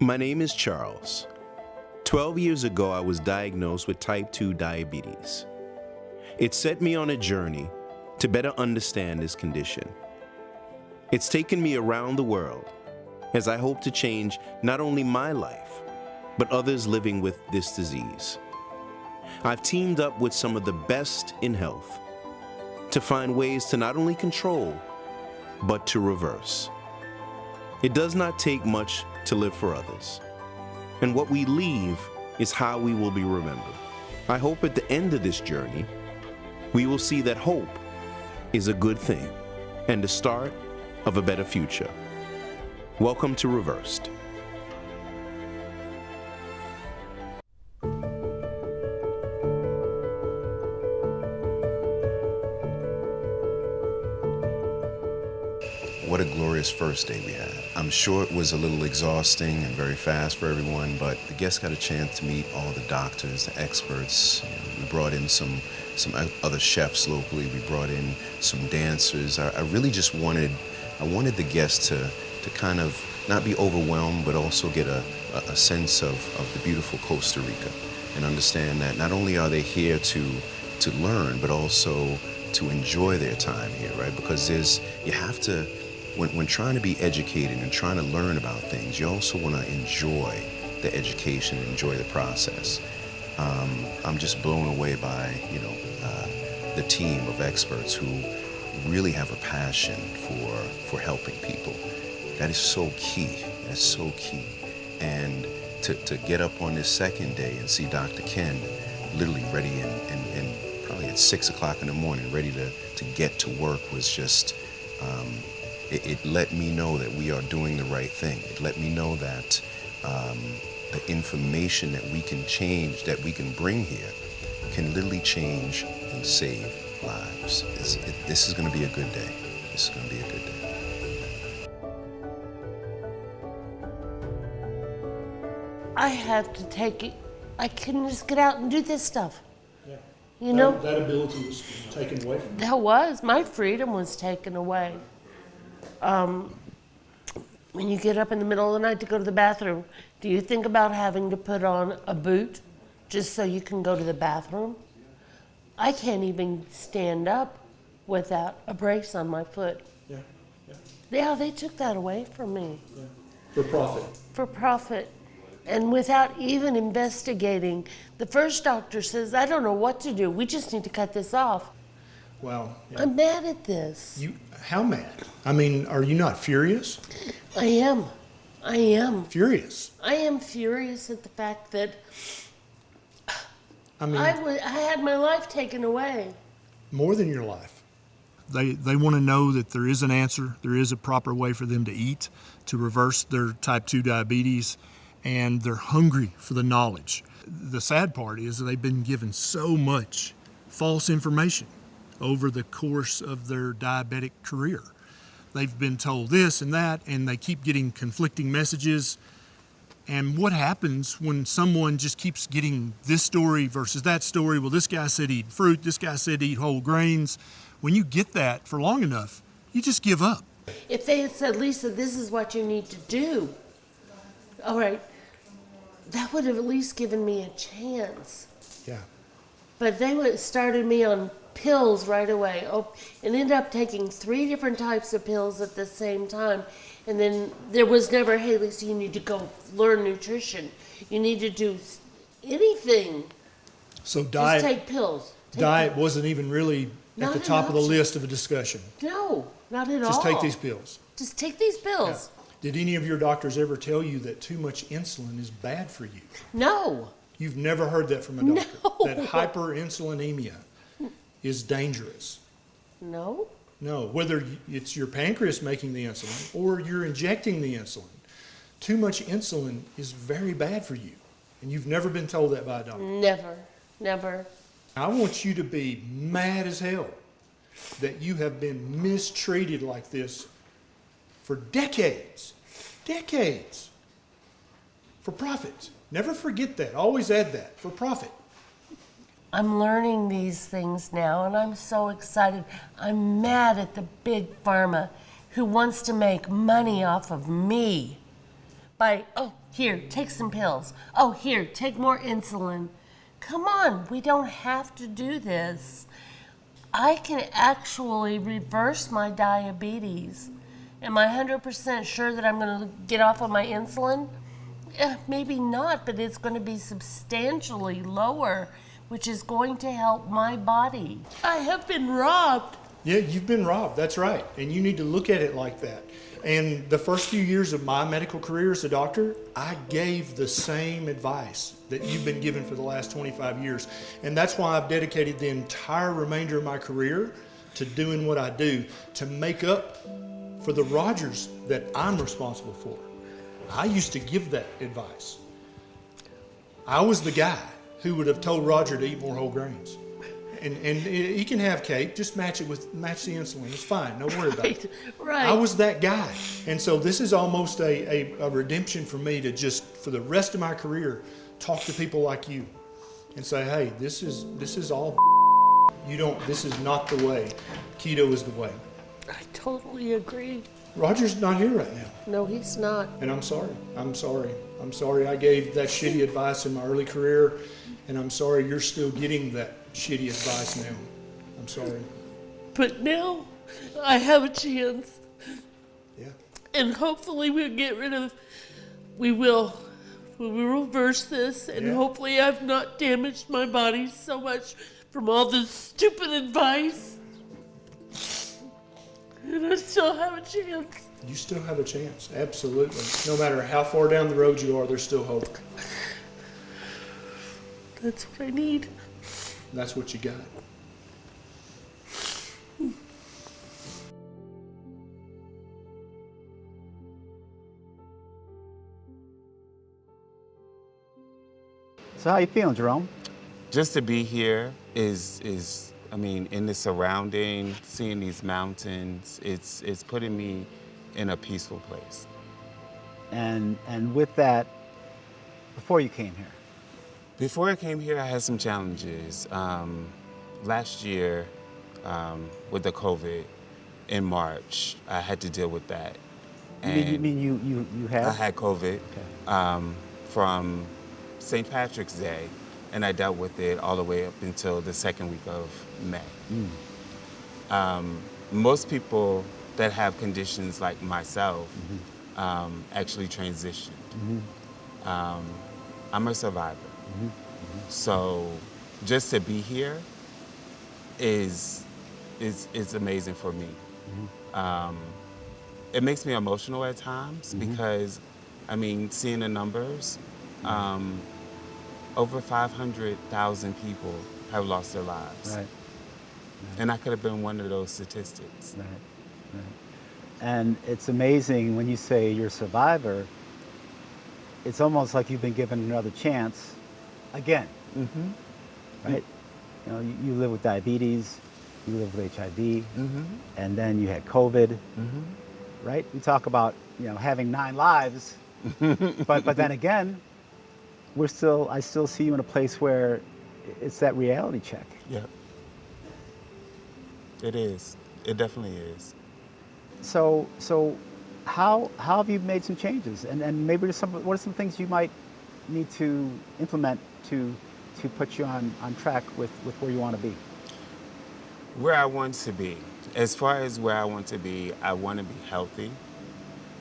My name is Charles. 12 years ago, I was diagnosed with type 2 diabetes. It set me on a journey to better understand this condition. It's taken me around the world as I hope to change not only my life, but others living with this disease. I've teamed up with some of the best in health to find ways to not only control, but to reverse. It does not take much to live for others, and what we leave is how we will be remembered. I hope at the end of this journey, we will see that hope is a good thing and the start of a better future. Welcome to Reversed. What a glorious first day we had. I'm sure it was a little exhausting and very fast for everyone, but the guests got a chance to meet all the doctors, the experts. We brought in some other chefs locally. We brought in some dancers. I really just wanted the guests to kind of not be overwhelmed, but also get a sense of the beautiful Costa Rica and understand that not only are they here to learn, but also to enjoy their time here, right? Because you have to, when trying to be educated and trying to learn about things, you also want to enjoy the education and enjoy the process. I'm just blown away by, the team of experts who really have a passion for helping people. That is so key. That's so key. And to get up on this second day and see Dr. Ken literally ready and probably at 6 o'clock in the morning, ready to get to work was just, it let me know that we are doing the right thing. It let me know that the information that we can change, that we can bring here, can literally change and save lives. This is going to be a good day. This is going to be a good day. I have to take it. I couldn't just get out and do this stuff. Yeah. You know? That ability was taken away from you. That was. My freedom was taken away. When you get up in the middle of the night to go to the bathroom, do you think about having to put on a boot just so you can go to the bathroom? I can't even stand up without a brace on my foot. Yeah, yeah, Yeah, they took that away from me. yeah. For profit. For profit. And without even investigating, the first doctor says, I don't know what to do. We just need to cut this off. Wow. Yeah. I'm mad at this. How mad? I mean, are you not furious? I am. Furious. I am furious at the fact that I mean, I had my life taken away. more than your life. They want to know that there is an answer, there is a proper way for them to eat, to reverse their type 2 diabetes, and they're hungry for the knowledge. The sad part is that they've been given so much false information over the course of their diabetic career. They've been told this and that, and they keep getting conflicting messages. And what happens when someone just keeps getting this story versus that story? Well, this guy said eat fruit, this guy said eat whole grains. When you get that for long enough, you just give up. If they had said, Lisa, this is what you need to do, all right, that would have at least given me a chance. Yeah. But they started me on pills right away. And ended up taking 3 different types of pills at the same time. And then there was never, hey, Lisa, you need to go learn nutrition. You need to do anything. So Just take pills. diet wasn't even really at Not the an top of the option. list of a discussion. No, not at all. Just take these pills. Just take these pills. Did any of your doctors ever tell you that too much insulin is bad for you? No. You've never heard that from a doctor. No. That hyperinsulinemia is dangerous. No. No, whether it's your pancreas making the insulin or you're injecting the insulin, too much insulin is very bad for you. And you've never been told that by a doctor. Never. I want you to be mad as hell that you have been mistreated like this for decades. Decades. For profit. Never forget that. Always add that. For profit. I'm learning these things now, and I'm so excited. I'm mad at the big pharma who wants to make money off of me by, oh, here, take some pills. Oh, here, take more insulin. Come on, we don't have to do this. I can actually reverse my diabetes. Am I 100% sure that I'm going to get off of my insulin? Maybe not, but it's going to be substantially lower, which is going to help my body. I have been robbed. Yeah, you've been robbed. That's right. And you need to look at it like that. And the first few years of my medical career as a doctor, I gave the same advice that you've been given for the last 25 years. And that's why I've dedicated the entire remainder of my career to doing what I do to make up for the Rogers that I'm responsible for. I used to give that advice. I was the guy who would have told Roger to eat more whole grains. And he can have cake, just match the insulin. It's fine, don't worry about it. Right. I was that guy. And so this is almost a redemption for me to just, for the rest of my career, talk to people like you and say, hey, this is all this is not the way. Keto is the way. I totally agree. Roger's not here right now. No, he's not. And I'm sorry I gave that shitty advice in my early career, and I'm sorry you're still getting that shitty advice now. I'm sorry. But now I have a chance. Yeah. And hopefully we will reverse this, and Yeah. hopefully I've not damaged my body so much from all this stupid advice. And I still have a chance. You still have a chance, absolutely. No matter how far down the road you are, there's still hope. That's what I need. That's what you got. So how you feeling, Jerome? Just to be here is I mean, in the surrounding, seeing these mountains, it's putting me in a peaceful place. And with that, before you came here, Before I came here, I had some challenges. Last year, with the COVID in March, I had to deal with that. you mean you had? I had COVID from St. Patrick's Day, and I dealt with it all the way up until the second week of May. Most people that have conditions like myself actually transitioned. I'm a survivor. So just to be here is amazing for me. It makes me emotional at times because, I mean, seeing the numbers, over 500,000 people have lost their lives. Right. And I could have been one of those statistics. Right. And it's amazing when you say you're a survivor, it's almost like you've been given another chance again. Right? You know, you live with diabetes, you live with HIV, and then you had COVID, right? We talk about, you know, having 9 lives, but then again, I still see you in a place where it's that reality check. Yeah. It is. It definitely is. So how have you made some changes? And maybe what are some things you might need to implement to put you on track with where you want to be? Where I want to be. As far as where I want to be, I want to be healthy.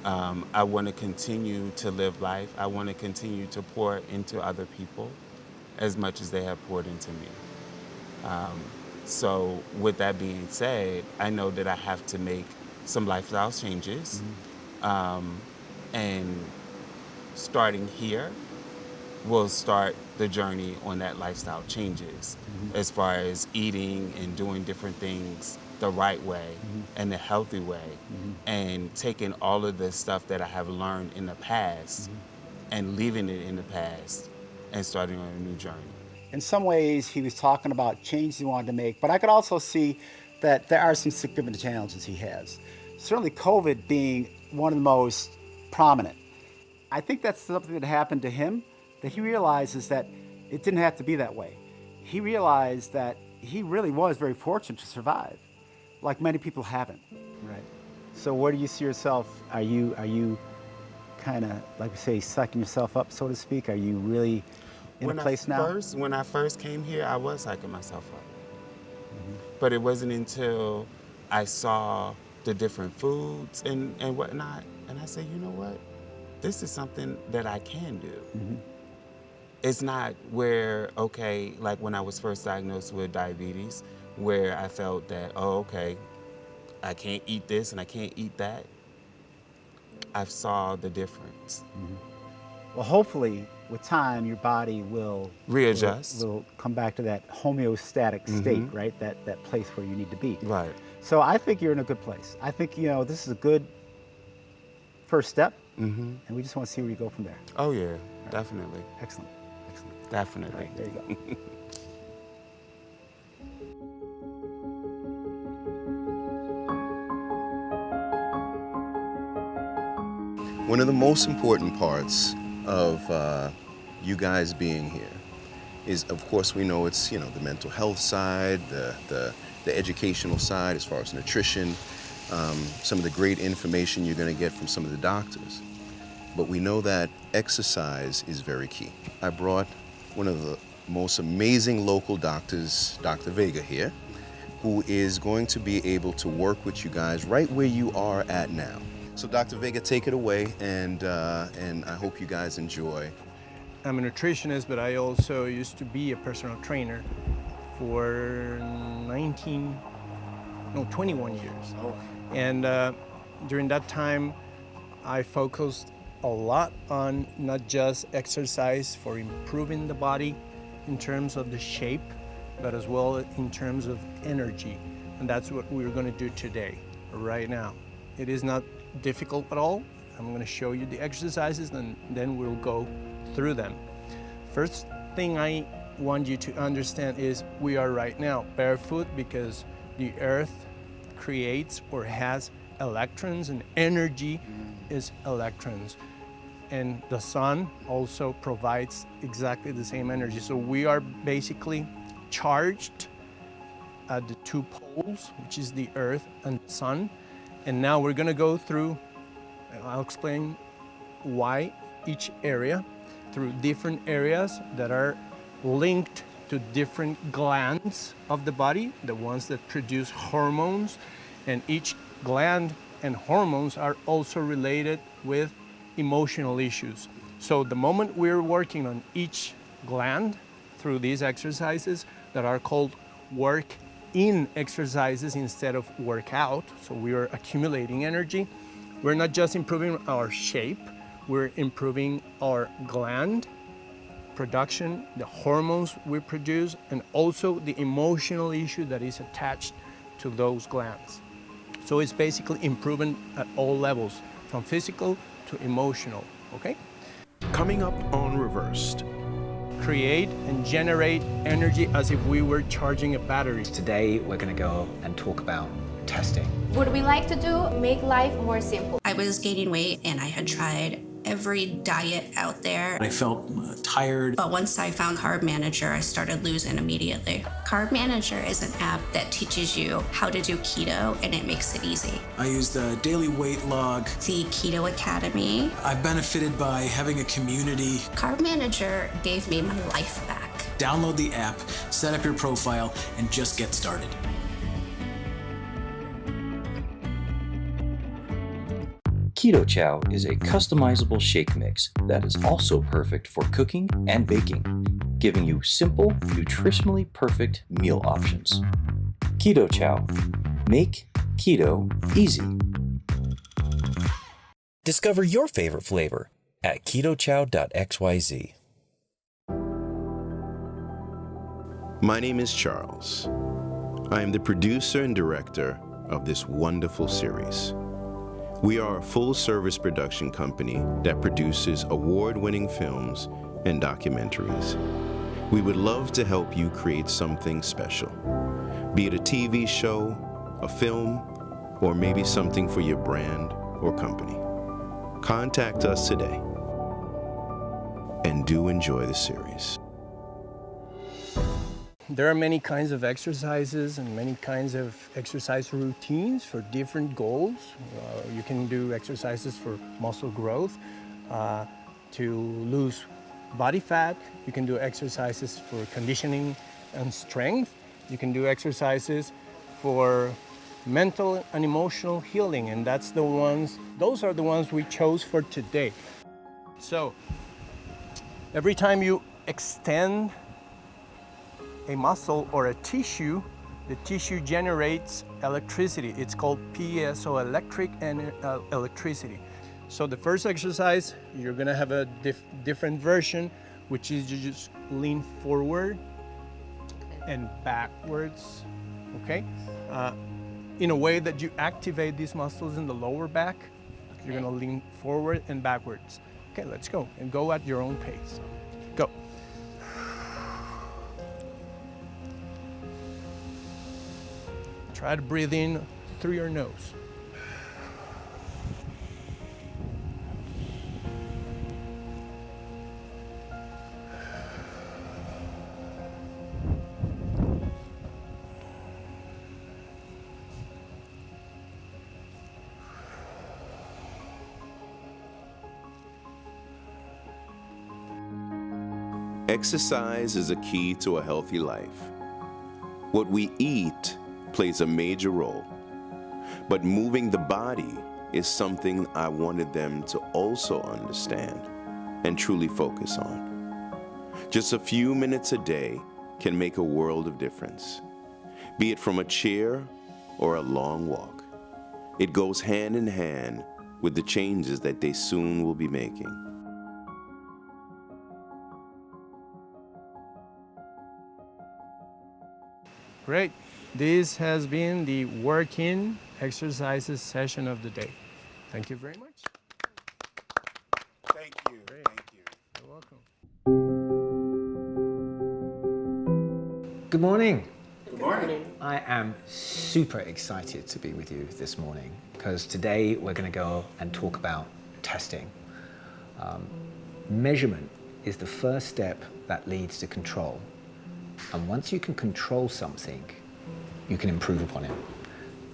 I want to continue to live life. I want to continue to pour into other people as much as they have poured into me. So with that being said, I know that I have to make some lifestyle changes. And starting here will start the journey on that lifestyle changes as far as eating and doing different things the right way and the healthy way, and taking all of the stuff that I have learned in the past and leaving it in the past and starting on a new journey. In some ways, he was talking about changes he wanted to make, but I could also see that there are some significant challenges he has. Certainly COVID being one of the most prominent. I think that's something that happened to him, that he realizes that it didn't have to be that way. He realized that he really was very fortunate to survive, like many people haven't. Right. So where do you see yourself? Are you kind of, like we say, sucking yourself up, so to speak? Are you really in a place now? When I first came here, I was psyching myself up. But it wasn't until I saw the different foods and whatnot, and I said, you know what? This is something that I can do. It's not where, okay, like when I was first diagnosed with diabetes, where I felt that, oh, okay, I can't eat this and I can't eat that. I saw the difference. Well, hopefully, with time, your body will Readjust. Will come back to that homeostatic state, right? That place where you need to be. Right. So I think you're in a good place. I think, this is a good first step, and we just want to see where you go from there. Oh, yeah, definitely. Excellent. Definitely. All right, there you go. One of the most important parts of you guys being here is, of course, we know it's, the mental health side, the educational side as far as nutrition, some of the great information you're going to get from some of the doctors. But we know that exercise is very key. I brought one of the most amazing local doctors, Dr. Vega here, who is going to be able to work with you guys right where you are at now. So Dr. Vega, take it away, and I hope you guys enjoy. I'm a nutritionist, but I also used to be a personal trainer for 21 years. Oh. And during that time, I focused a lot on not just exercise for improving the body in terms of the shape, but as well in terms of energy. And that's what we're going to do today, right now. It is not difficult at all. I'm going to show you the exercises, and then we'll go through them. First thing I want you to understand is we are right now barefoot because the earth creates or has electrons, and energy is electrons. And the sun also provides exactly the same energy. So we are basically charged at the two poles, which is the earth and the sun. And now we're gonna go through, I'll explain why each area, through different areas that are linked to different glands of the body, the ones that produce hormones. And each gland and hormones are also related with emotional issues. So the moment we're working on each gland through these exercises that are called work-in exercises instead of workout, so we are accumulating energy, we're not just improving our shape, we're improving our gland production, the hormones we produce, and also the emotional issue that is attached to those glands. So it's basically improving at all levels, from physical to emotional, okay? Coming up on Reversed. Create and generate energy as if we were charging a battery. Today, we're going to go and talk about testing. What we like to do, make life more simple. I was gaining weight and I had tried every diet out there. I felt tired. But once I found Carb Manager, I started losing immediately. Carb Manager is an app that teaches you how to do keto, and it makes it easy. I used a daily weight log. The Keto Academy. I've benefited by having a community. Carb Manager gave me my life back. Download the app, set up your profile, and just get started. Keto Chow is a customizable shake mix that is also perfect for cooking and baking, giving you simple, nutritionally perfect meal options. Keto Chow. Make keto easy. Discover your favorite flavor at ketochow.xyz. My name is Charles. I am the producer and director of this wonderful series. We are a full-service production company that produces award-winning films and documentaries. We would love to help you create something special, be it a TV show, a film, or maybe something for your brand or company. Contact us today, and do enjoy the series. There are many kinds of exercises and many kinds of exercise routines for different goals. You can do exercises for muscle growth, to lose body fat. You can do exercises for conditioning and strength. You can do exercises for mental and emotional healing, and those are the ones we chose for today. So every time you extend a muscle or a tissue, the tissue generates electricity. It's called piezoelectric electricity. So the first exercise, you're gonna have a different version, which is you just lean forward and backwards, okay? In a way that you activate these muscles in the lower back. You're gonna lean forward and backwards. Okay, let's go, and go at your own pace. Go. Try to breathe in through your nose. Exercise is a key to a healthy life. What we eat plays a major role, but moving the body is something I wanted them to also understand and truly focus on. Just a few minutes a day can make a world of difference, be it from a chair or a long walk. It goes hand in hand with the changes that they soon will be making. Great. This has been the work-in exercises session of the day. Thank you very much. Thank you. Great. Thank you. You're welcome. Good morning. Good morning. I am super excited to be with you this morning because today we're going to go and talk about testing. Measurement is the first step that leads to control. And once you can control something, you can improve upon it.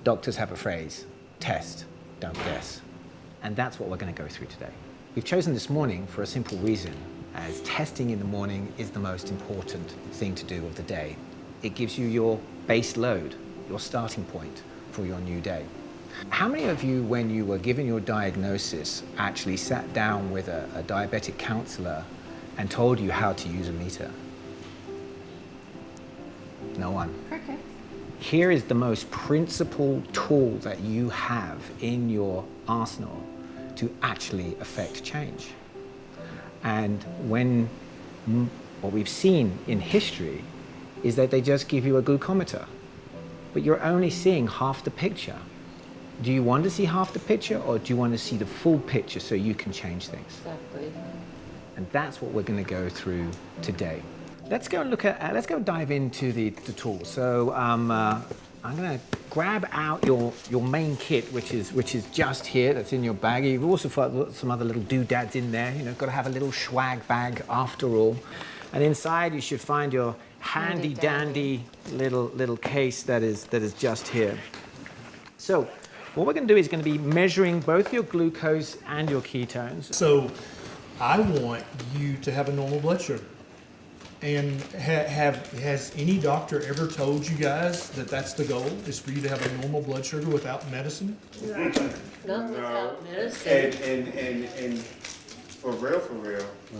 Doctors have a phrase, test, don't guess. And that's what we're going to go through today. We've chosen this morning for a simple reason, as testing in the morning is the most important thing to do of the day. It gives you your base load, your starting point for your new day. How many of you, when you were given your diagnosis, actually sat down with a diabetic counselor and told you how to use a meter? No one. Okay. Here is the most principal tool that you have in your arsenal to actually affect change. And what we've seen in history is that they just give you a glucometer, but you're only seeing half the picture. Do you want to see half the picture, or do you want to see the full picture so you can change things? Exactly. And that's what we're going to go through today. Let's go dive into the tool. So I'm going to grab out your main kit, which is just here. That's in your bag. You've also got some other little doodads in there. You know, got to have a little swag bag after all. And inside you should find your handy dandy little case that is just here. So what we're going to do is going to be measuring both your glucose and your ketones. So I want you to have a normal blood sugar. And has any doctor ever told you guys that that's the goal, is for you to have a normal blood sugar without medicine? Not without medicine. And for real,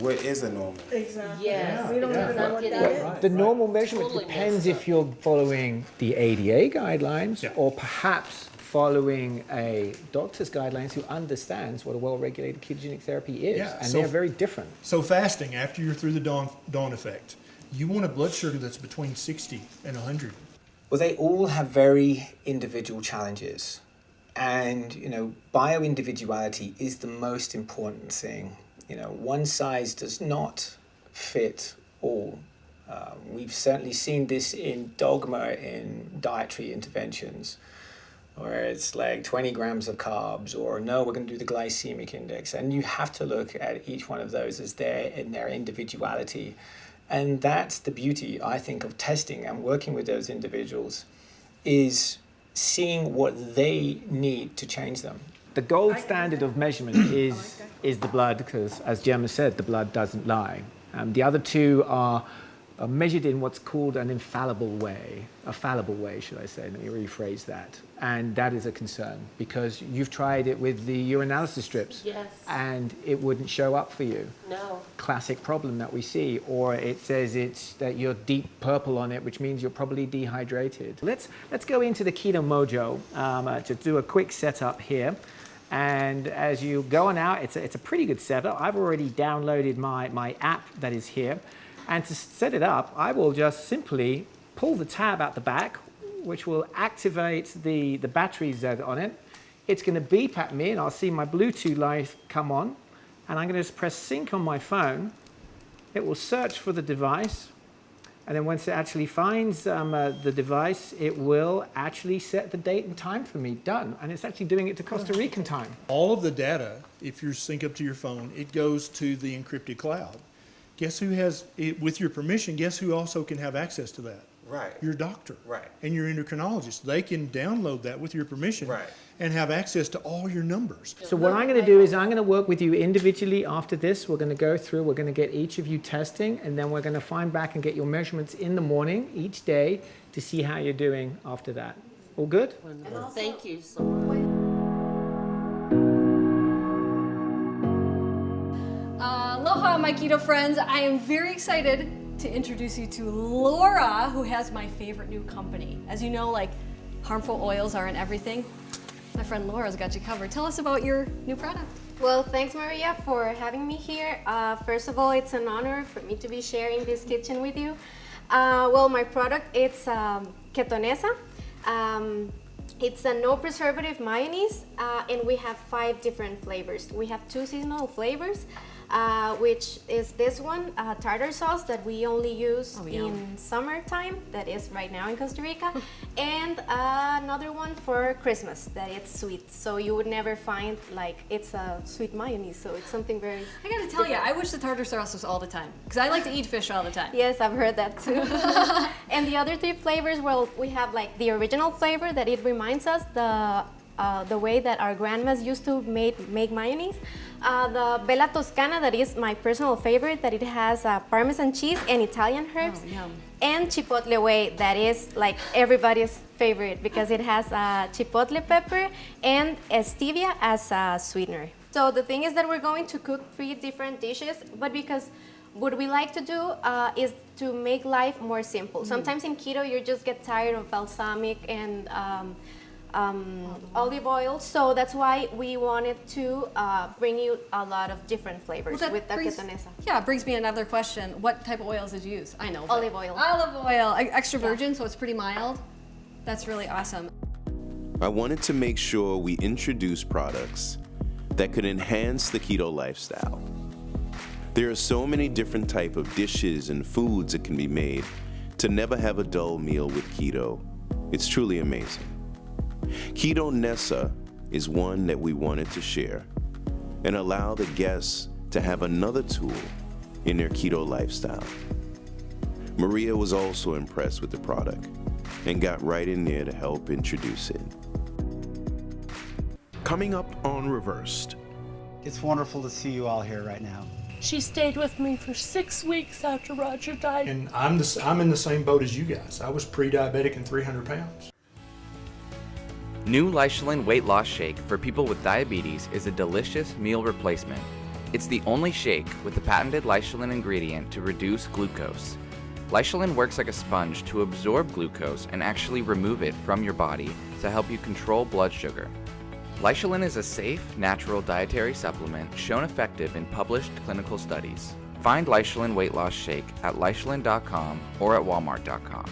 what is a normal? Exactly. Yes. We don't even know what that is. The normal measurement depends if you're following the ADA guidelines or perhaps following a doctor's guidelines who understands what a well-regulated ketogenic therapy is. And they're very different. So fasting, after you're through the dawn effect, you want a blood sugar that's between 60 and 100. Well, they all have very individual challenges. And, you know, bio-individuality is the most important thing. You know, one size does not fit all. We've certainly seen this in dogma in dietary interventions, where it's like 20 grams of carbs, or no, we're going to do the glycemic index. And you have to look at each one of those as in their individuality. And that's the beauty, I think, of testing and working with those individuals, is seeing what they need to change them. The gold standard of measurement is the blood, because as Gemma said, the blood doesn't lie. The other two are measured in what's called an infallible way, a fallible way, should I say. Let me rephrase that. And that is a concern, because you've tried it with the urinalysis strips. Yes. And it wouldn't show up for you. No. Classic problem that we see. Or it says that you're deep purple on it, which means you're probably dehydrated. Let's go into the Keto Mojo to do a quick setup here. And as you go on out, it's a pretty good setup. I've already downloaded my app that is here. And to set it up, I will just simply pull the tab out the back, which will activate the batteries that are on it. It's going to beep at me, and I'll see my Bluetooth light come on. And I'm going to just press sync on my phone. It will search for the device. And then once it actually finds the device, it will actually set the date and time for me. Done. And it's actually doing it to Costa Rican time. All of the data, if you sync up to your phone, it goes to the encrypted cloud. Guess who has, with your permission, guess who also can have access to that? Right. Your doctor. Right. And your endocrinologist. They can download that with your permission. Right. And have access to all your numbers. So what I'm going to do is I'm going to work with you individually after this. We're going to go through, we're going to get each of you testing, and then we're going to find back and get your measurements in the morning each day to see how you're doing after that. All good? Thank you so much. Aloha, my keto friends. I am very excited to introduce you to Laura, who has my favorite new company. As you know, like, harmful oils are in everything. My friend Laura's got you covered. Tell us about your new product. Well, thanks Maria for having me here. First of all, it's an honor for me to be sharing this kitchen with you. Well, my product, it's ketonesa. It's a no preservative mayonnaise, and we have 5 different flavors. We have 2 seasonal flavors, which is this one, tartar sauce that we only use in summertime, that is right now in Costa Rica, and another one for Christmas that it's sweet. So you would never find, like, it's a sweet mayonnaise, so it's something very I gotta tell you, I wish the tartar sauce was all the time, because I like to eat fish all the time. Yes, I've heard that too. And the other 3 flavors, well, we have like the original flavor that it reminds us the way that our grandmas used to make mayonnaise. The Bella Toscana, that is my personal favorite, that it has Parmesan cheese and Italian herbs. And Chipotle Way, that is like everybody's favorite because it has chipotle pepper and stevia as a sweetener. So the thing is that we're going to cook 3 different dishes, but because what we like to do is to make life more simple. Sometimes in keto you just get tired of balsamic and olive oil, so that's why we wanted to bring you a lot of different flavors with the ketonesa. Yeah, it brings me another question. What type of oils did you use? I know. Olive oil. Olive oil, extra virgin, so it's pretty mild. That's really awesome. I wanted to make sure we introduce products that could enhance the keto lifestyle. There are so many different types of dishes and foods that can be made to never have a dull meal with keto. It's truly amazing. Ketonesa is one that we wanted to share and allow the guests to have another tool in their keto lifestyle. Maria was also impressed with the product and got right in there to help introduce it. Coming up on Reversed. It's wonderful to see you all here right now. She stayed with me for 6 weeks after Roger died. And I'm in the same boat as you guys. I was pre-diabetic and 300 pounds. New Leishman Weight Loss Shake for people with diabetes is a delicious meal replacement. It's the only shake with the patented Leishman ingredient to reduce glucose. Leishman works like a sponge to absorb glucose and actually remove it from your body to help you control blood sugar. Leishman is a safe, natural dietary supplement shown effective in published clinical studies. Find Leishman Weight Loss Shake at leishman.com or at walmart.com.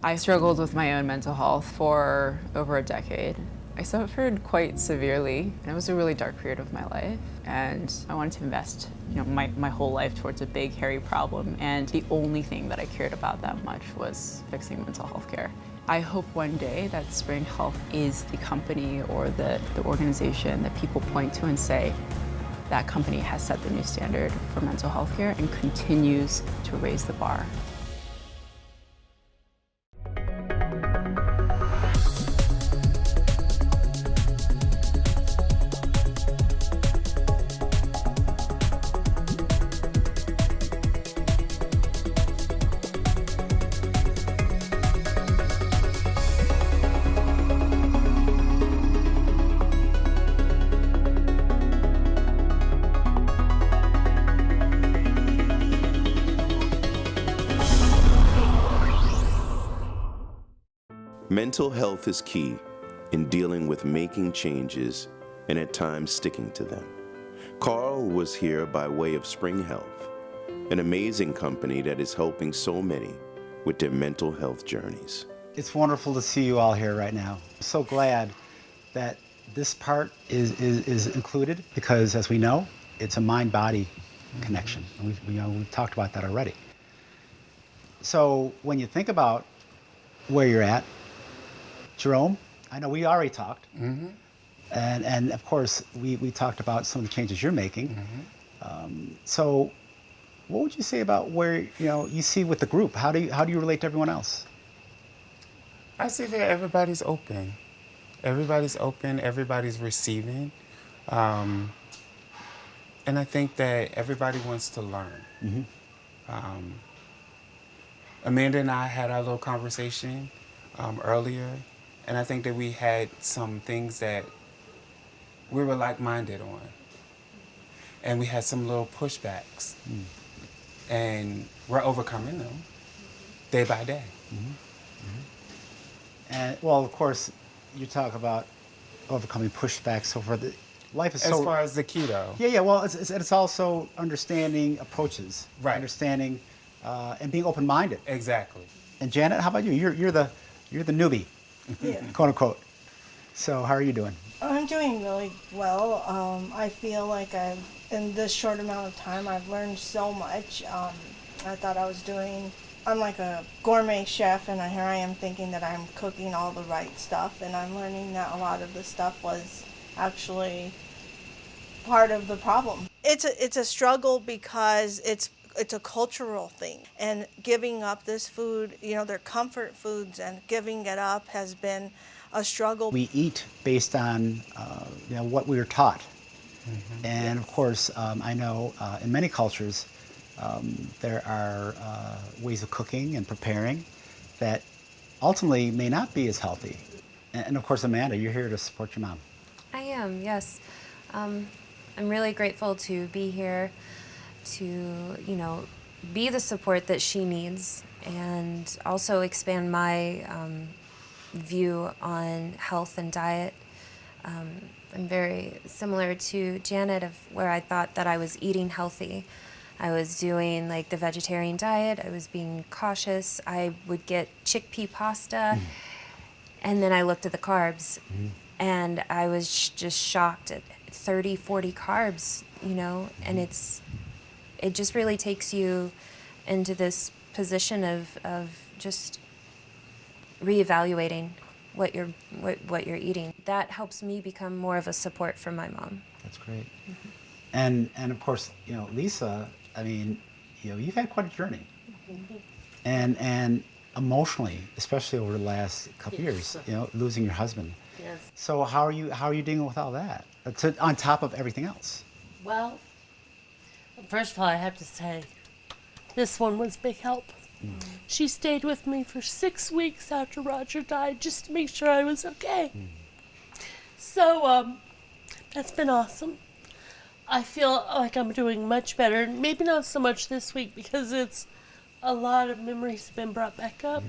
I struggled with my own mental health for over a decade. I suffered quite severely, and it was a really dark period of my life. And I wanted to invest, my whole life towards a big, hairy problem. And the only thing that I cared about that much was fixing mental health care. I hope one day that Spring Health is the company or the organization that people point to and say, that company has set the new standard for mental health care and continues to raise the bar. Mental health is key in dealing with making changes and at times sticking to them. Carl was here by way of Spring Health, an amazing company that is helping so many with their mental health journeys. It's wonderful to see you all here right now. I'm so glad that this part is included because, as we know, it's a mind-body connection. We've talked about that already. So when you think about where you're at, Jerome, I know we already talked, and of course we talked about some of the changes you're making. So what would you say about where you see with the group? How do you relate to everyone else? I see that everybody's open. Everybody's open, everybody's receiving. And I think that everybody wants to learn. Amanda and I had our little conversation earlier, and I think that we had some things that we were like-minded on. And we had some little pushbacks. And we're overcoming them day by day. And well, of course, you talk about overcoming pushbacks. So for the life is so. As far as the keto. Yeah. Well, it's also understanding approaches, right? Understanding and being open-minded. Exactly. And Janet, how about you? You're the newbie, quote unquote. So how are you doing? I'm doing really well. I feel like in this short amount of time, I've learned so much. I thought I'm like a gourmet chef, and here I am thinking that I'm cooking all the right stuff, and I'm learning that a lot of the stuff was actually part of the problem. It's a struggle because it's a cultural thing, and giving up this food, their comfort foods, and giving it up has been a struggle. We eat based on what we were taught, and of course, I know in many cultures. There are ways of cooking and preparing that ultimately may not be as healthy. And of course, Amanda, you're here to support your mom. I am, yes. I'm really grateful to be here to, be the support that she needs and also expand my view on health and diet. I'm very similar to Janet of where I thought that I was eating healthy. I was doing like the vegetarian diet. I was being cautious. I would get chickpea pasta, and then I looked at the carbs, and I was just shocked at 30, 40 carbs, and it just really takes you into this position of just reevaluating what you're eating. That helps me become more of a support for my mom. That's great. And of course, Lisa, I mean, you've had quite a journey, and emotionally, especially over the last couple years, losing your husband. Yes. So how are you dealing with all that? On top of everything else. Well, first of all, I have to say, this one was big help. She stayed with me for 6 weeks after Roger died just to make sure I was okay. So that's been awesome. I feel like I'm doing much better. Maybe not so much this week because it's a lot of memories have been brought back up.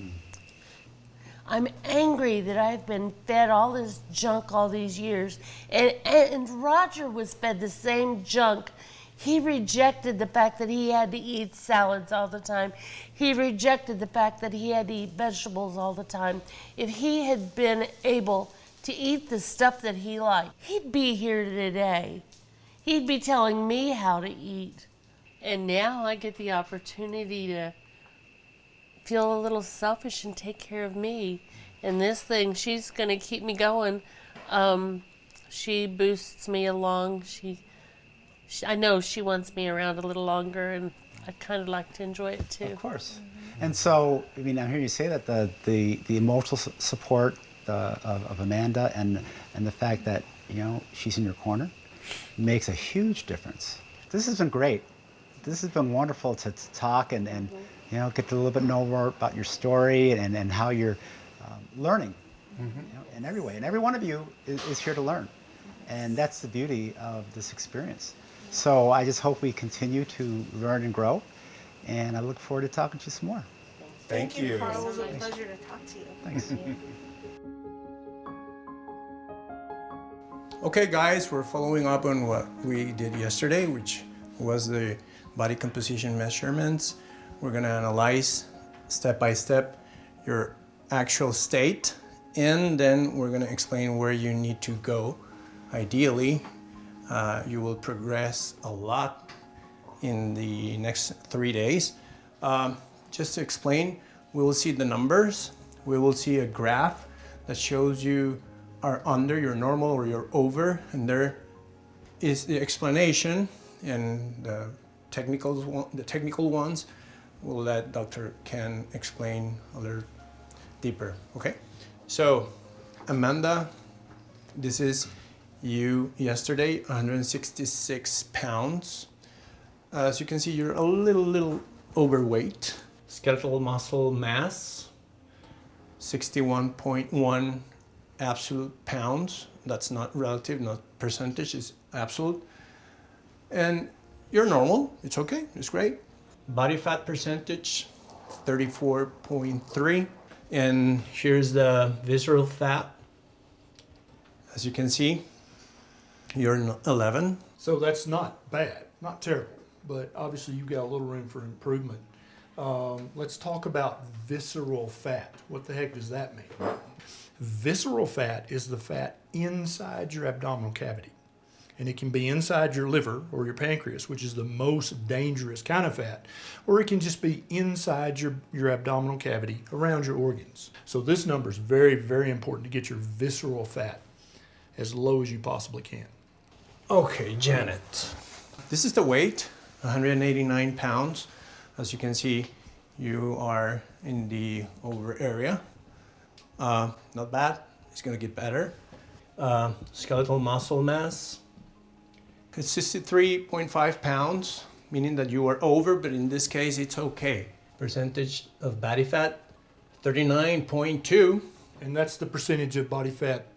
I'm angry that I've been fed all this junk all these years. And Roger was fed the same junk. He rejected the fact that he had to eat salads all the time. He rejected the fact that he had to eat vegetables all the time. If he had been able to eat the stuff that he liked, he'd be here today. He'd be telling me how to eat. And now I get the opportunity to feel a little selfish and take care of me. And this thing, she's going to keep me going. She boosts me along. I know she wants me around a little longer, and I kind of like to enjoy it too. Of course. And so, I mean, I'm hearing you say that the emotional support of Amanda and the fact that, she's in your corner makes a huge difference. This has been great. This has been wonderful to talk and get to a little bit know more about your story and how you're learning in every way. And every one of you is here to learn. And that's the beauty of this experience. So I just hope we continue to learn and grow. And I look forward to talking to you some more. Thank you. Carl, it was a pleasure to talk to you. Thanks. Okay guys, we're following up on what we did yesterday, which was the body composition measurements. We're gonna analyze step by step your actual state, and then we're gonna explain where you need to go. Ideally, you will progress a lot in the next 3 days. Just to explain, we will see the numbers. We will see a graph that shows you are under your normal or you're over, and there is the explanation, and the technical ones will let Dr. Ken explain a little deeper, okay? So, Amanda, this is you yesterday, 166 pounds. As you can see, you're a little overweight. Skeletal muscle mass, 61.1 absolute pounds. That's not relative, not percentage, it's absolute. And you're normal, it's okay, it's great. Body fat percentage, 34.3. And here's the visceral fat. As you can see, you're 11. So that's not bad, not terrible, but obviously you've got a little room for improvement. Let's talk about visceral fat. What the heck does that mean? Visceral fat is the fat inside your abdominal cavity. And it can be inside your liver or your pancreas, which is the most dangerous kind of fat, or it can just be inside your abdominal cavity around your organs. So this number is very, very important to get your visceral fat as low as you possibly can. Okay, Janet. This is the weight, 189 pounds. As you can see, you are in the over area. Not bad, it's gonna get better. Skeletal muscle mass, it's 63.5 pounds, meaning that you are over, but in this case, it's okay. Percentage of body fat, 39.2. And that's the percentage of body fat,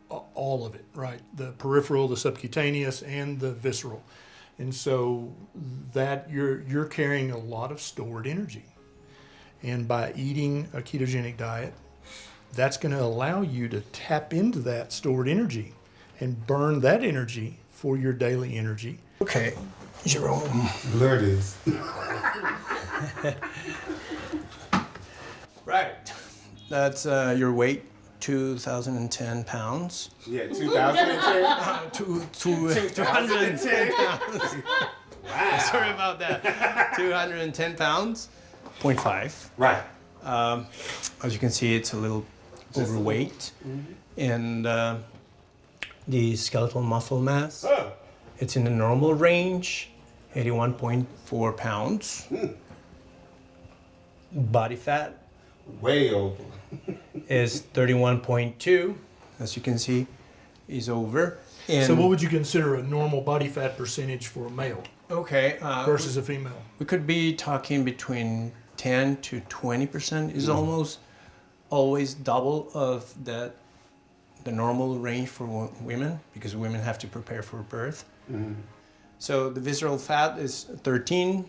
all of it, right? The peripheral, the subcutaneous, and the visceral. And so that you're carrying a lot of stored energy. And by eating a ketogenic diet, that's going to allow you to tap into that stored energy and burn that energy for your daily energy. Okay, Jerome. There it is. Right, that's your weight, 2,010 pounds. Yeah, 2010. 210 pounds. Wow. Sorry about that. 210 pounds, 0.5. Right. As you can see, it's a little overweight. And the skeletal muscle mass, it's in the normal range, 81.4 pounds. Body fat, way over, is 31.2. As you can see, is over. And so what would you consider a normal body fat percentage for a male? Okay. Versus a female? We could be talking between 10 to 20% is almost always double of the normal range for women, because women have to prepare for birth. So the visceral fat is 13.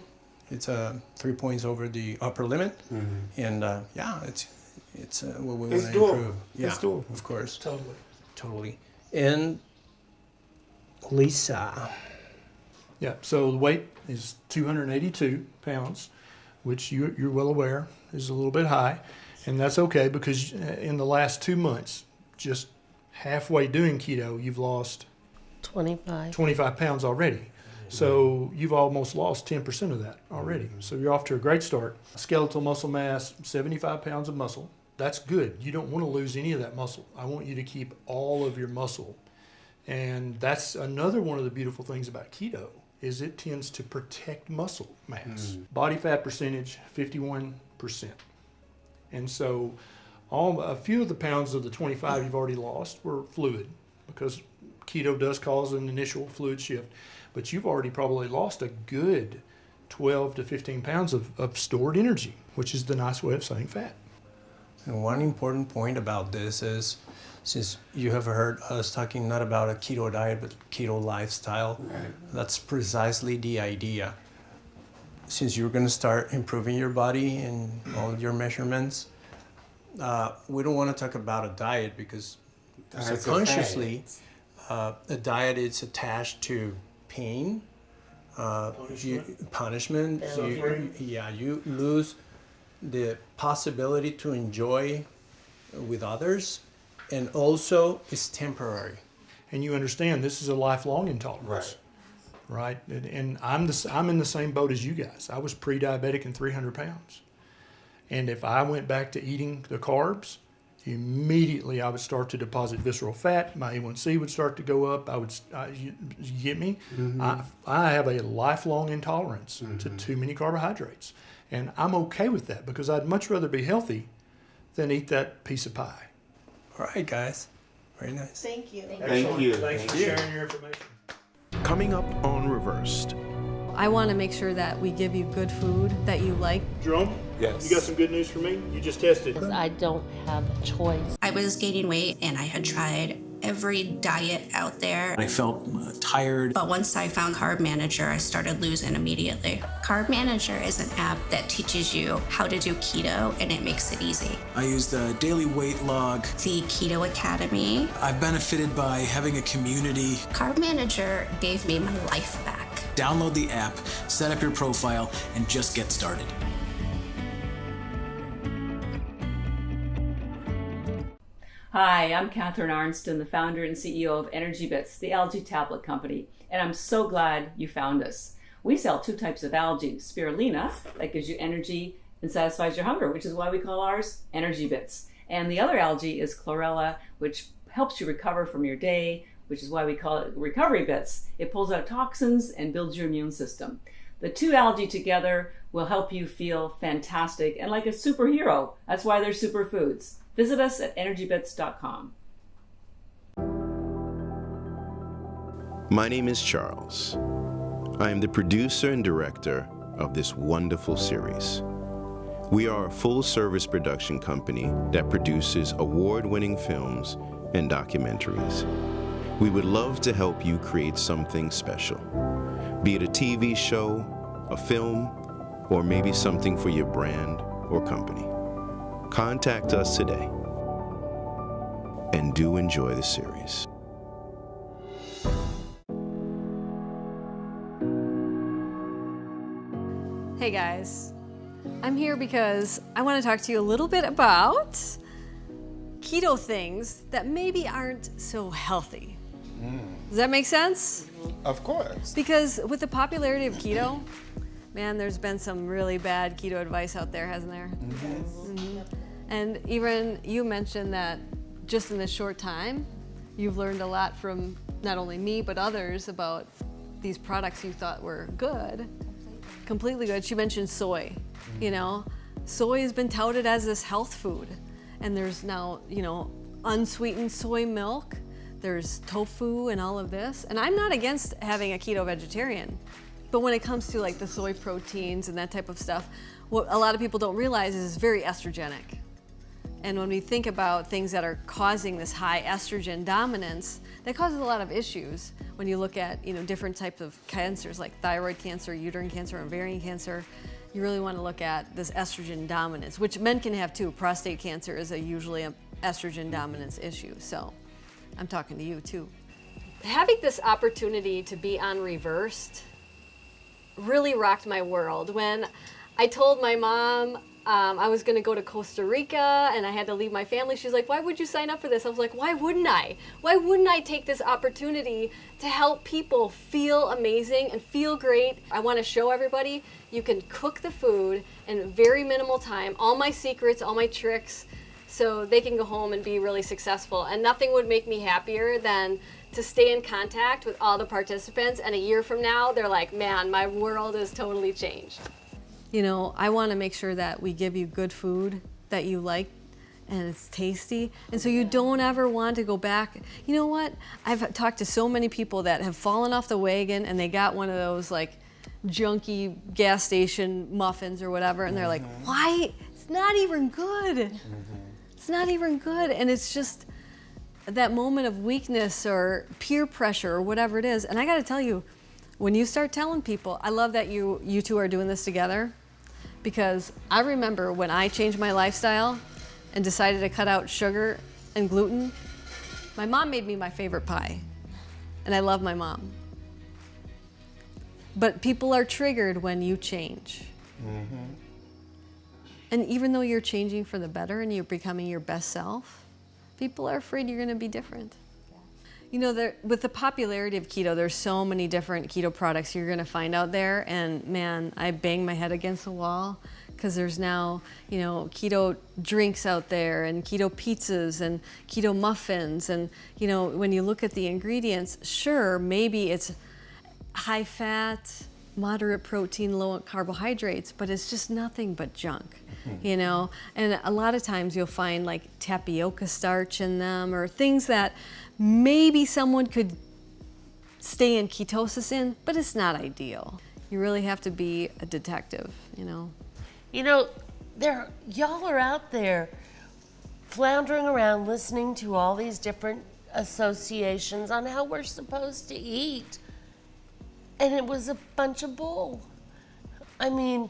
It's 3 points over the upper limit. And yeah, it's what we want to improve. Yeah, it's doable. Of course. Totally. And Lisa. Yeah, so the weight is 282 pounds, which you're well aware is a little bit high. And that's okay, because in the last 2 months, just halfway doing keto, you've lost 25 pounds already. So you've almost lost 10% of that already. So you're off to a great start. Skeletal muscle mass, 75 pounds of muscle. That's good. You don't want to lose any of that muscle. I want you to keep all of your muscle. And that's another one of the beautiful things about keto, is it tends to protect muscle mass. Body fat percentage, 51%. And so a few of the pounds of the 25 you've already lost were fluid, because keto does cause an initial fluid shift. But you've already probably lost a good 12 to 15 pounds of stored energy, which is the nice way of saying fat. And one important point about this is, since you have heard us talking not about a keto diet, but keto lifestyle, that's precisely the idea. Since you're going to start improving your body and all your measurements, we don't want to talk about a diet, because subconsciously a diet is attached to pain, punishment. You lose the possibility to enjoy with others, and also it's temporary. And you understand this is a lifelong intolerance, right? And I'm in the same boat as you guys. I was pre-diabetic and 300 pounds. And if I went back to eating the carbs, immediately I would start to deposit visceral fat. My A1C would start to go up. You get me? I have a lifelong intolerance to too many carbohydrates. And I'm okay with that because I'd much rather be healthy than eat that piece of pie. All right, guys. Very nice. Thank you. Thank you. Thanks for sharing your information. Coming up on Reversed. I want to make sure that we give you good food that you like. Jerome? Yes. You got some good news for me? You just tested. I don't have a choice. I was gaining weight and I had tried every diet out there. I felt tired. But once I found Carb Manager, I started losing immediately. Carb Manager is an app that teaches you how to do keto and it makes it easy. I used a daily weight log. The Keto Academy. I've benefited by having a community. Carb Manager gave me my life back. Download the app, set up your profile, and just get started. Hi, I'm Catherine Arnston, the founder and CEO of Energy Bits, the algae tablet company, and I'm so glad you found us. We sell two types of algae, spirulina, that gives you energy and satisfies your hunger, which is why we call ours Energy Bits. And the other algae is chlorella, which helps you recover from your day, which is why we call it Recovery Bits. It pulls out toxins and builds your immune system. The two algae together will help you feel fantastic and like a superhero. That's why they're superfoods. Visit us at energybits.com. My name is Charles. I am the producer and director of this wonderful series. We are a full-service production company that produces award-winning films and documentaries. We would love to help you create something special, be it a TV show, a film, or maybe something for your brand or company. Contact us today and do enjoy the series. Hey guys, I'm here because I want to talk to you a little bit about keto things that maybe aren't so healthy. Does that make sense? Of course. Because with the popularity of keto, man, there's been some really bad keto advice out there, hasn't there? And even you mentioned that just in this short time, you've learned a lot from not only me, but others about these products you thought were good, completely good. She mentioned soy. You know, soy has been touted as this health food. And there's now, you know, unsweetened soy milk. There's tofu and all of this. And I'm not against having a keto vegetarian. But when it comes to like the soy proteins and that type of stuff, what a lot of people don't realize is it's very estrogenic. And when we think about things that are causing this high estrogen dominance, that causes a lot of issues when you look at, you know, different types of cancers like thyroid cancer, uterine cancer, ovarian cancer. You really want to look at this estrogen dominance, which men can have too. Prostate cancer is usually an estrogen dominance issue. So I'm talking to you too. Having this opportunity to be on Reversed really rocked my world. When I told my mom I was going to go to Costa Rica and I had to leave my family, she's like, why would you sign up for this? I was like, why wouldn't I? Why wouldn't I take this opportunity to help people feel amazing and feel great? I want to show everybody you can cook the food in very minimal time, all my secrets, all my tricks, so they can go home and be really successful. And nothing would make me happier than to stay in contact with all the participants, and a year from now, they're like, man, my world has totally changed. You know, I want to make sure that we give you good food that you like and it's tasty. And so you don't ever want to go back. You know what? I've talked to so many people that have fallen off the wagon and they got one of those like junky gas station muffins or whatever. And they're like, why? It's not even good. It's not even good. And it's just that moment of weakness or peer pressure or whatever it is. And I got to tell you, when you start telling people, I love that you two are doing this together. Because I remember when I changed my lifestyle and decided to cut out sugar and gluten, my mom made me my favorite pie. and I love my mom. But people are triggered when you change. Mm-hmm. And even though you're changing for the better and you're becoming your best self, people are afraid you're going to be different. You know, with the popularity of keto, there's so many different keto products you're going to find out there. And man, I bang my head against the wall because there's now, you know, keto drinks out there and keto pizzas and keto muffins. And, you know, when you look at the ingredients, sure, maybe it's high fat, moderate protein, low carbohydrates, but it's just nothing but junk, you know? And a lot of times you'll find like tapioca starch in them or things that maybe someone could stay in ketosis in, but it's not ideal. You really have to be a detective, you know? You know, y'all are out there floundering around listening to all these different associations on how we're supposed to eat. And it was a bunch of bull. I mean,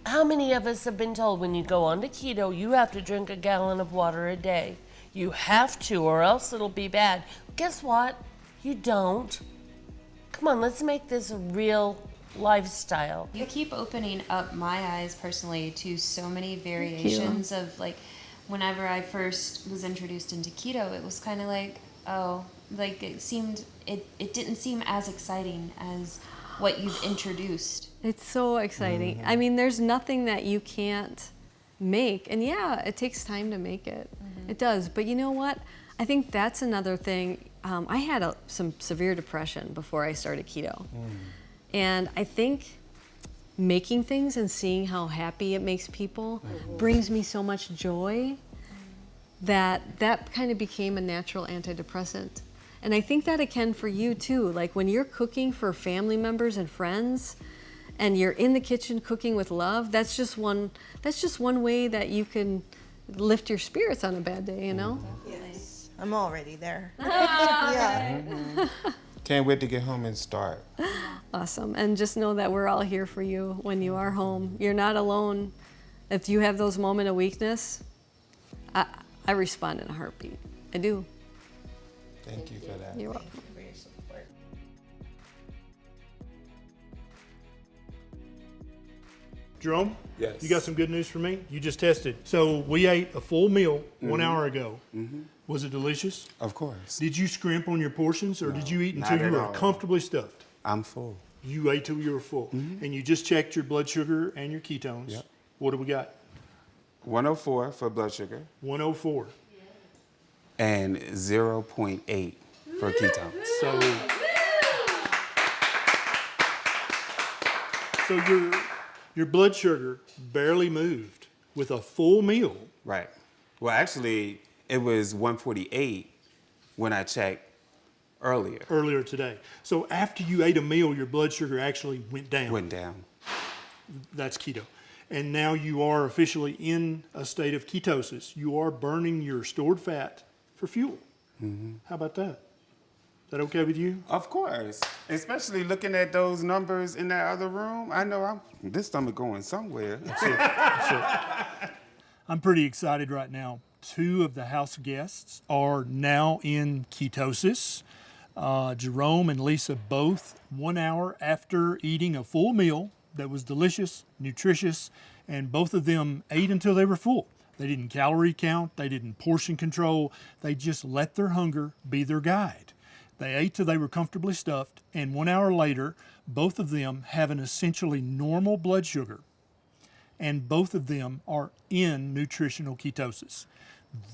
how many of us have been told when you go on to keto, you have to drink a gallon of water a day? You have to, or else it'll be bad. Guess what? You don't. Come on, let's make this a real lifestyle. You keep opening up my eyes personally to so many variations of, like, whenever I first was introduced into keto, it was kind of like, oh, like it didn't seem as exciting as what you've introduced. It's so exciting. Mm-hmm. I mean, there's nothing that you can't make. And yeah, it takes time to make it. Mm-hmm. It does. But you know what? I think that's another thing. I had some severe depression before I started keto. And I think making things and seeing how happy it makes people brings me so much joy that kind of became a natural antidepressant. And I think that it can for you too. Like when you're cooking for family members and friends and you're in the kitchen cooking with love, that's just one way that you can lift your spirits on a bad day, you know? Yes. I'm already there. Yeah. Can't wait to get home and start. Awesome. And just know that we're all here for you when you are home. You're not alone. If you have those moments of weakness, I respond in a heartbeat. I do. Thank you for that. You're welcome. Thank you for your support. Jerome? Yes. You got some good news for me? You just tested. So we ate a full meal 1 hour ago. Was it delicious? Of course. Did you scrimp on your portions or did you eat not until you at were all. comfortably stuffed? I'm full. You ate till you were full. And you just checked your blood sugar and your ketones. Yep. What do we got? 104 for blood sugar 104. and 0.8 for ketones. So your blood sugar barely moved with a full meal. Right. Well, actually, it was 148 when I checked earlier Today. So after you ate a meal, your blood sugar actually went down. Went down. That's keto. And now you are officially in a state of ketosis. You are burning your stored fat for fuel. How about that? Is that okay with you? Of course. Especially looking at those numbers in that other room, I know this stomach going somewhere. That's it. That's it. I'm pretty excited right now. 2 of the house guests are now in ketosis. Jerome and Lisa both 1 hour after eating a full meal that was delicious, nutritious, and both of them ate until they were full. They didn't calorie count, they didn't portion control, they just let their hunger be their guide. They ate till they were comfortably stuffed, and 1 hour later, both of them have an essentially normal blood sugar, and both of them are in nutritional ketosis.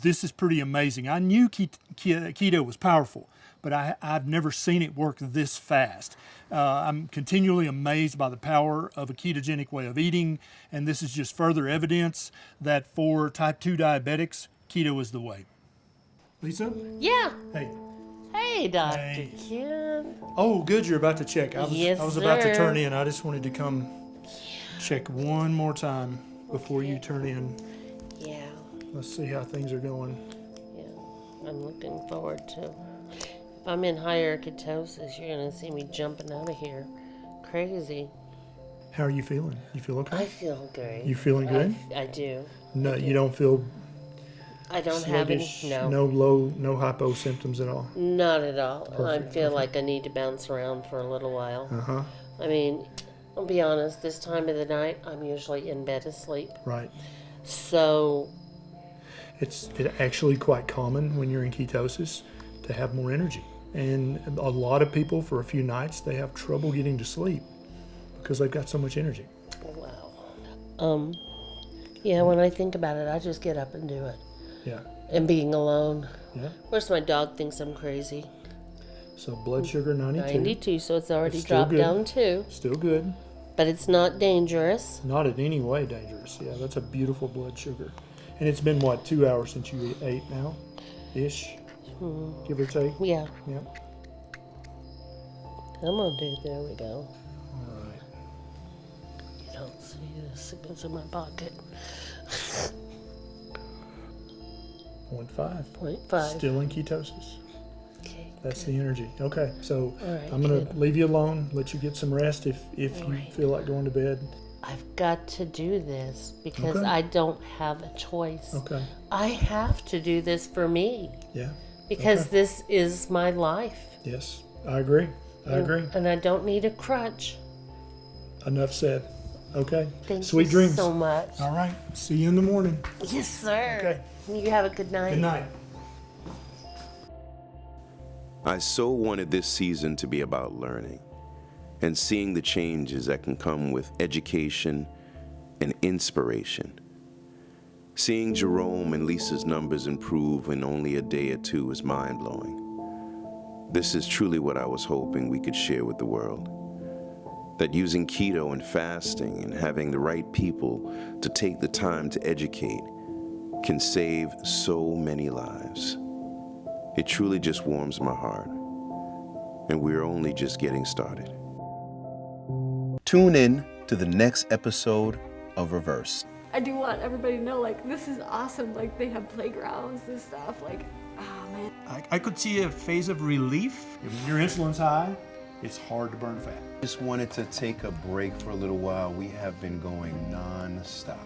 This is pretty amazing. I knew keto was powerful, but I've never seen it work this fast. I'm continually amazed by the power of a ketogenic way of eating, and this is just further evidence that for type 2 diabetics, keto is the way. Lisa? Yeah. Hey. Hey, Dr. Ken. Oh, good, you're about to check. I Yes, was about to sir. turn in. I just wanted to come check one more time before you turn in. Yeah. Let's see how things are going. Yeah. I'm looking forward to. If I'm in higher ketosis, you're gonna see me jumping out of here, crazy. How are you feeling? You feel okay? I feel great. You feeling good? I do. No, you don't feel I don't have any, sluggish, no. no hypo symptoms at all? Not at all. Perfect, I feel perfect. like I need to bounce around for a little while. Uh-huh. I mean, I'll be honest, this time of the night, I'm usually in bed asleep. Right. So... It's actually quite common when you're in ketosis to have more energy. And a lot of people, for a few nights, they have trouble getting to sleep because they've got so much energy. Wow. Yeah, when I think about it, I just get up and do it. Yeah. And being alone. Yeah. Of course, my dog thinks I'm crazy. So blood sugar 92. 92, so it's already It's still dropped good. down too. Still good. But it's not dangerous. Not in any way dangerous. Yeah, that's a beautiful blood sugar. And it's been, what, 2 hours since you ate now? Ish? Give or take? Yeah. Yeah. I'm gonna do, there we go. All right. You don't see this, it goes in my pocket. 0.5. 0.5. Still in ketosis. Okay. That's the energy. Okay, so All right, I'm going to good. leave you alone, let you get some rest if you feel like going to bed. I've got to do this because Okay. I don't have a choice. Okay. I have to do this for me. Yeah. Because Okay. this is my life. Yes, I agree. I agree. And I don't need a crutch. Enough said. Okay. Thank Sweet you dreams. so much. All right. See you in the morning. Yes, sir. Okay. You have a good night. Good night. I so wanted this season to be about learning and seeing the changes that can come with education and inspiration. Seeing Jerome and Lisa's numbers improve in only a day or two is mind-blowing. This is truly what I was hoping we could share with the world. That using keto and fasting and having the right people to take the time to educate can save so many lives. It truly just warms my heart. And we're only just getting started. Tune in to the next episode of Reversed. I do want everybody to know, like, this is awesome. Like, they have playgrounds and stuff. Like, oh man. I could see a phase of relief. When your insulin's high, it's hard to burn fat. Just wanted to take a break for a little while. We have been going non-stop.